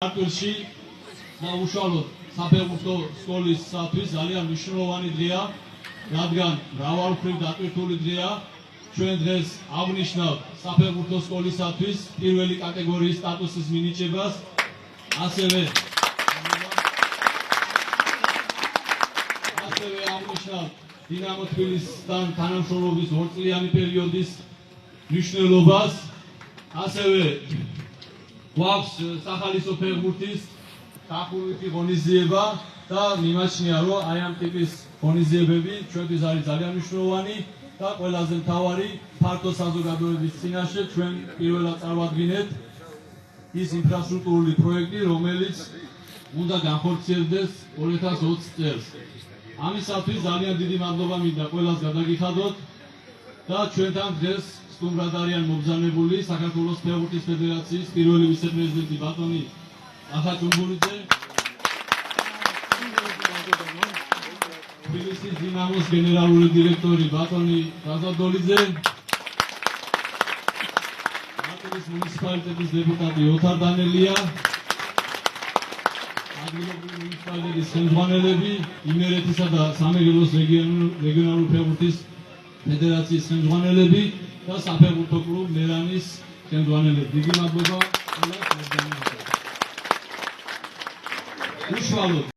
არტურში და უშუალოდ საფეხბურთო სკოლისათვის ძალიან მნიშვნელოვანი დღეა, რადგან მრავალმხრივ დატვირთული დღეა. ჩვენ დღეს აღნიშნავთ საფეხბურთო სკოლისათვის პირველი კატეგორიის სტატუსის მინიჭებას, ასევე აღნიშნავთ დინამო თბილისთან თანამშრომლობის 2 წლიანი პერიოდის მნიშვნელობას, ასევე გვაქვს სახალისო ფეხბურთის დახურვითი ღონისძიება და მიმაჩნია, რომ აი ამ ტიპის ღონისძიებები ჩვენთვის არის ძალიან მნიშვნელოვანი და ყველაზე მთავარი ფართო საზოგადოების წინაშე ჩვენ პირველად წარვადგინეთ ის ინფრასტრუქტურული პროექტი, რომელიც უნდა განხორციელდეს 2020 წელს. ამისათვის ძალიან დიდი მადლობა მინდა ყველას გადაგიხადოთ და ჩვენთან დღეს სტუმრად არიან მობრძანებული საქართველოს ფეხბურთის ფედერაციის პირველი ვიცე-პრეზიდენტი ბატონი ახა ჭუმბურიძე, თბილისის დინამოს გენერალური დირექტორი ბატონი რაზადოლიძე, მარტვილის მუნიციპალიტეტის დეპუტატი ოთარ დანელია, ადგილობრივი მუნიციპალიტეტის ხელმძღვანელები, იმერეთისა და სამეგრელოს რეგიონალური ფეხბურთის ფედერაციის ხელმძღვანელები და საფეხბურთო კლუბ მერანის ხელმძღვანელები. დიდი მადლობა ყველას. უშუალოდ